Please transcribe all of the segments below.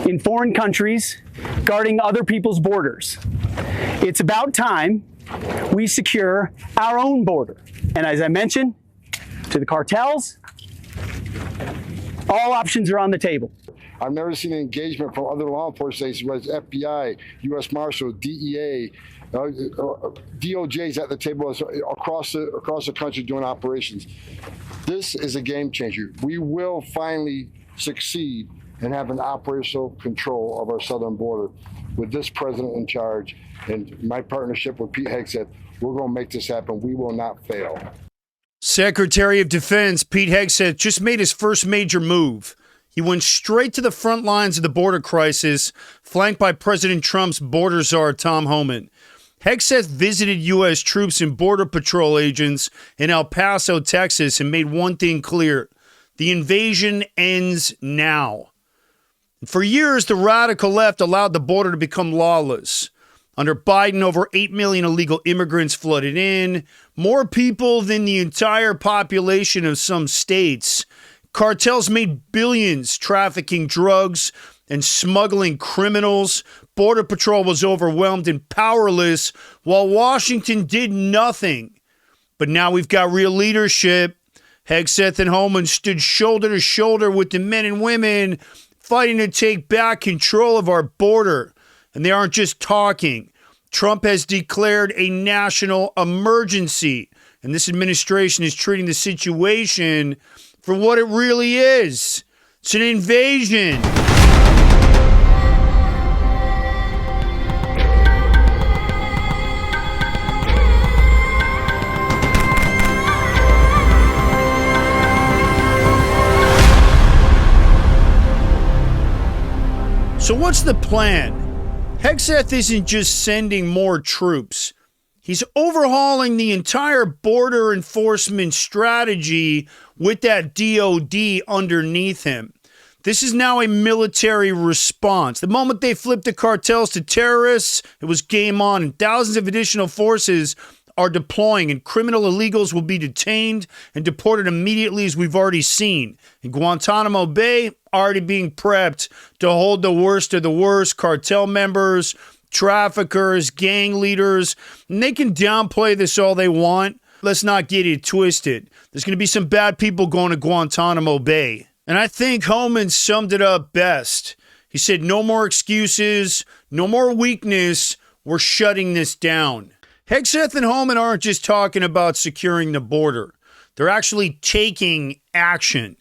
in foreign countries guarding other people's borders. It's about time we secure our own border. And as I mentioned, to the cartels, all options are on the table. I've never seen engagement from other law enforcement agencies, whether it's FBI, U.S. Marshals, DEA, DOJ's at the table across the country doing operations. This is a game changer. We will finally succeed and have an operational control of our southern border with this president in charge and my partnership with Pete Hegseth. We're going to make this happen. We will not fail. Secretary of Defense Pete Hegseth just made his first major move. He went straight to the front lines of the border crisis, flanked by President Trump's border czar, Tom Homan. Hegseth visited U.S. troops and Border Patrol agents in El Paso, Texas, and made one thing clear. The invasion ends now. For years, the radical left allowed the border to become lawless. Under Biden, over 8 million illegal immigrants flooded in, more people than the entire population of some states. Cartels made billions trafficking drugs and smuggling criminals. Border Patrol was overwhelmed and powerless while Washington did nothing. But now we've got real leadership. Hegseth and Homan stood shoulder to shoulder with the men and women fighting to take back control of our border. And they aren't just talking. Trump has declared a national emergency. And this administration is treating the situation for what it really is. It's an invasion. So what's the plan? Hegseth isn't just sending more troops. He's overhauling the entire border enforcement strategy with that DOD underneath him. This is now a military response. The moment they flipped the cartels to terrorists, it was game on, and thousands of additional forces are deploying, and criminal illegals will be detained and deported immediately, as we've already seen. In Guantanamo Bay, already being prepped to hold the worst of the worst cartel members, traffickers, gang leaders, and they can downplay this all they want. Let's not get it twisted. There's going to be some bad people going to Guantanamo Bay. And I think Homan summed it up best. He said, no more excuses, no more weakness. We're shutting this down. Hegseth and Homan aren't just talking about securing the border. They're actually taking action.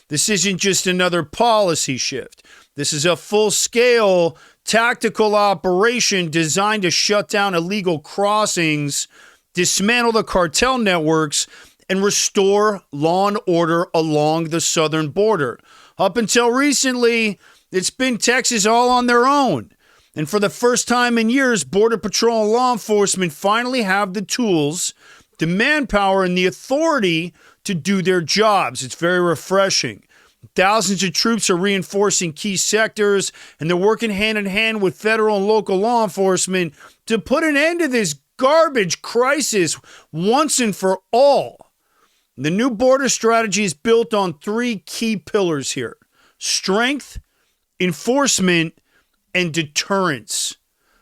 This isn't just another policy shift. This is a full-scale tactical operation designed to shut down illegal crossings, dismantle the cartel networks, and restore law and order along the southern border. Up until recently, it's been Texas all on their own. And for the first time in years, Border Patrol and law enforcement finally have the tools, the manpower, and the authority to do their jobs. It's very refreshing. Thousands of troops are reinforcing key sectors, and they're working hand in hand with federal and local law enforcement to put an end to this garbage crisis once and for all. The new border strategy is built on three key pillars here: strength, enforcement, and deterrence.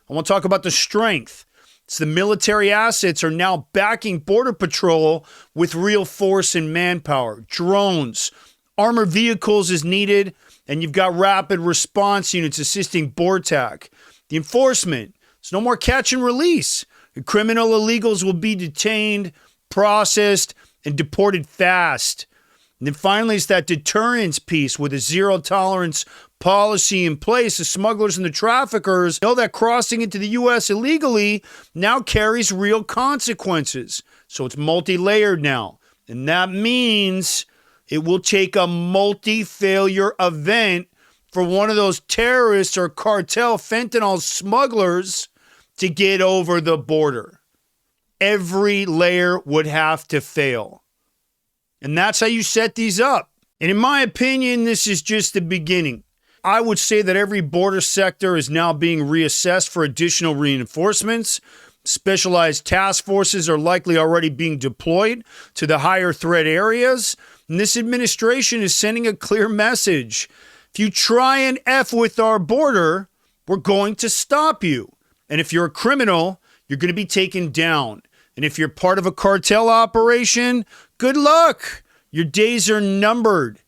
I want to talk about the strength. It's the military assets are now backing Border Patrol with real force and manpower. Drones, armored vehicles is needed, and you've got rapid response units assisting BORTAC. The enforcement, it's no more catch and release. The criminal illegals will be detained, processed, and deported fast. And then finally, it's that deterrence piece with a zero-tolerance policy in place. The smugglers and the traffickers know that crossing into the U.S. illegally now carries real consequences. So it's multi-layered now. And that means it will take a multi-failure event for one of those terrorists or cartel fentanyl smugglers to get over the border. Every layer would have to fail. And that's how you set these up. And in my opinion, this is just the beginning. I would say that every border sector is now being reassessed for additional reinforcements. Specialized task forces are likely already being deployed to the higher threat areas. And this administration is sending a clear message. If you try and F with our border, we're going to stop you. And if you're a criminal, you're going to be taken down. And if you're part of a cartel operation, good luck. Your days are numbered.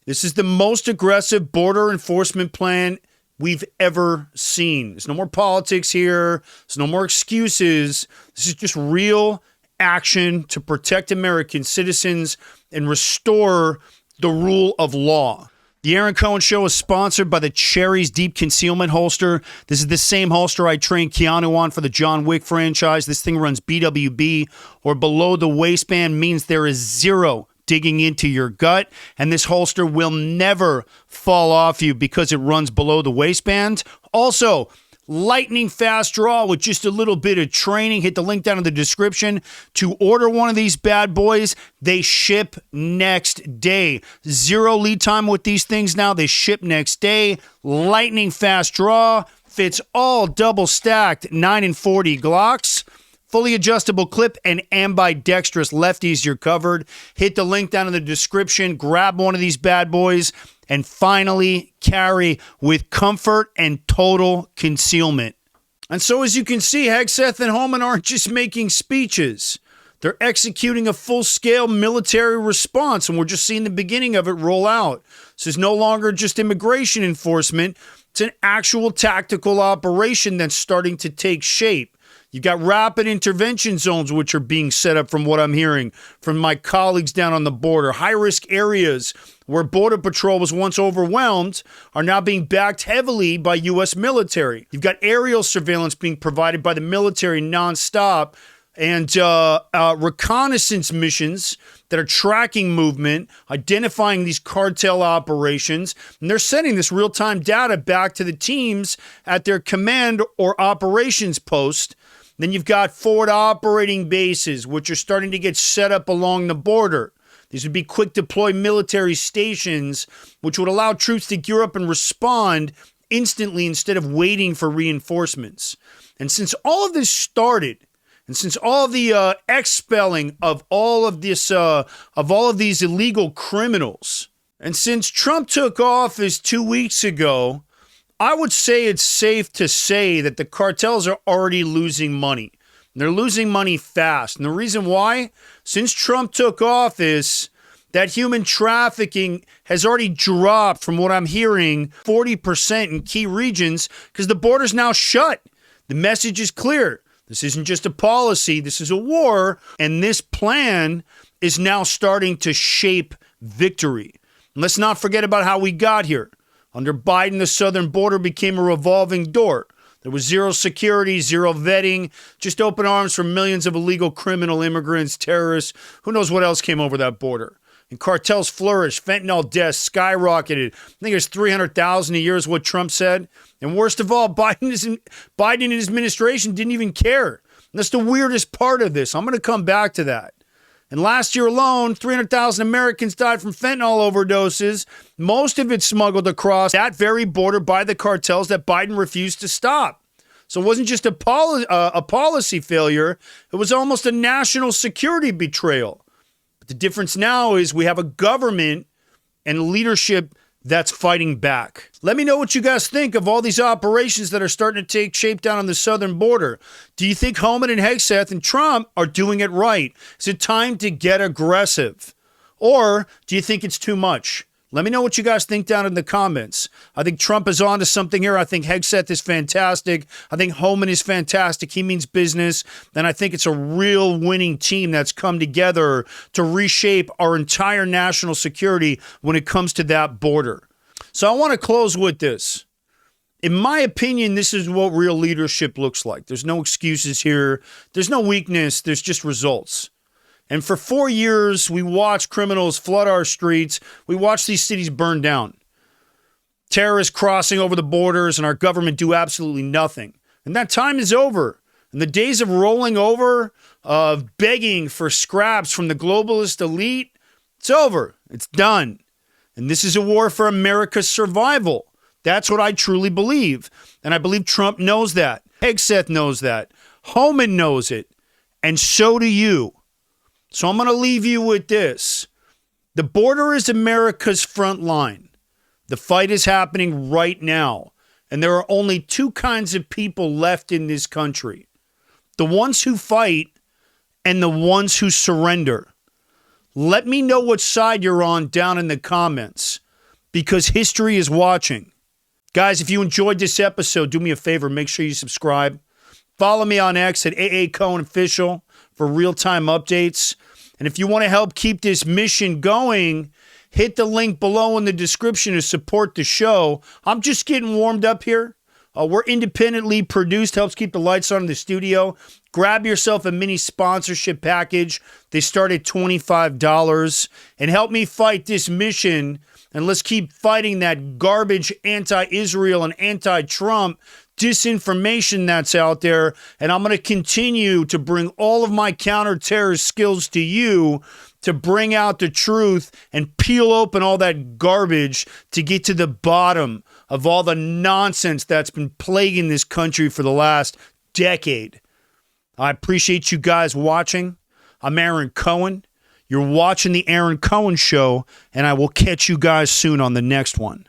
This is the most aggressive border enforcement plan we've ever seen. There's no more politics here. There's no more excuses. This is just real action to protect American citizens and restore the rule of law. The Aaron Cohen Show is sponsored by the Cherries Deep Concealment Holster. This is the same holster I trained Keanu on for the John Wick franchise. This thing runs BWB, or below the waistband, means there is zero digging into your gut, and this holster will never fall off you because it runs below the waistband. Also, lightning fast draw with just a little bit of training. Hit the link down in the description to order one of these bad boys. They ship next day. Zero lead time with these things now. They ship next day. Lightning fast draw. Fits all double stacked 9 and 40 Glocks. Fully adjustable clip and ambidextrous lefties, you're covered. Hit the link down in the description. Grab one of these bad boys and finally carry with comfort and total concealment. And so as you can see, Hegseth and Homan aren't just making speeches. They're executing a full-scale military response, and we're just seeing the beginning of it roll out. This is no longer just immigration enforcement. It's an actual tactical operation that's starting to take shape. You've got rapid intervention zones, which are being set up from what I'm hearing from my colleagues down on the border. High-risk areas where Border Patrol was once overwhelmed are now being backed heavily by U.S. military. You've got aerial surveillance being provided by the military nonstop, and reconnaissance missions that are tracking movement, identifying these cartel operations, and they're sending this real-time data back to the teams at their command or operations post. Then you've got forward operating bases, which are starting to get set up along the border. These would be quick deploy military stations, which would allow troops to gear up and respond instantly instead of waiting for reinforcements. And since all of this started, and since all of the expelling of all of this, of all of these illegal criminals, and since Trump took office 2 weeks ago, I would say it's safe to say that the cartels are already losing money. They're losing money fast. And the reason why? Since Trump took office, that human trafficking has already dropped, from what I'm hearing, 40% in key regions because the border's now shut. The message is clear. This isn't just a policy. This is a war. And this plan is now starting to shape victory. And let's not forget about how we got here. Under Biden, the southern border became a revolving door. There was zero security, zero vetting, just open arms for millions of illegal criminal immigrants, terrorists. Who knows what else came over that border? And cartels flourished. Fentanyl deaths skyrocketed. I think it was 300,000 a year is what Trump said. And worst of all, Biden and his administration didn't even care. And that's the weirdest part of this. I'm going to come back to that. And last year alone, 300,000 Americans died from fentanyl overdoses, most of it smuggled across that very border by the cartels that Biden refused to stop. So it wasn't just a policy failure, it was almost a national security betrayal. But the difference now is we have a government and leadership that's fighting back. Let me know what you guys think of all these operations that are starting to take shape down on the southern border. Do you think Homan and Hegseth and Trump are doing it right? Is it time to get aggressive? Or do you think it's too much? Let me know what you guys think down in the comments. I think Trump is on to something here. I think Hegseth is fantastic. I think Homan is fantastic. He means business. And I think it's a real winning team that's come together to reshape our entire national security when it comes to that border. So I want to close with this. In my opinion, this is what real leadership looks like. There's no excuses here. There's no weakness. There's just results. And for 4 years, we watched criminals flood our streets. We watched these cities burn down. Terrorists crossing over the borders and our government do absolutely nothing. And that time is over. And the days of rolling over, of begging for scraps from the globalist elite, it's over. It's done. And this is a war for America's survival. That's what I truly believe. And I believe Trump knows that. Hegseth knows that. Homan knows it. And so do you. So I'm going to leave you with this. The border is America's front line. The fight is happening right now. And there are only two kinds of people left in this country. The ones who fight and the ones who surrender. Let me know what side you're on down in the comments, because history is watching. Guys, if you enjoyed this episode, do me a favor, make sure you subscribe. Follow me on X at AA Cohen Official for real-time updates. And if you want to help keep this mission going, hit the link below in the description to support the show. I'm just getting warmed up here. We're independently produced, helps keep the lights on in the studio. Grab yourself a mini sponsorship package. They start at $25 and help me fight this mission. And let's keep fighting that garbage anti-Israel and anti-Trump disinformation that's out there. And I'm going to continue to bring all of my counter-terrorist skills to you to bring out the truth and peel open all that garbage to get to the bottom of all the nonsense that's been plaguing this country for the last decade. I appreciate you guys watching. I'm Aaron Cohen. You're watching The Aaron Cohen Show, and I will catch you guys soon on the next one.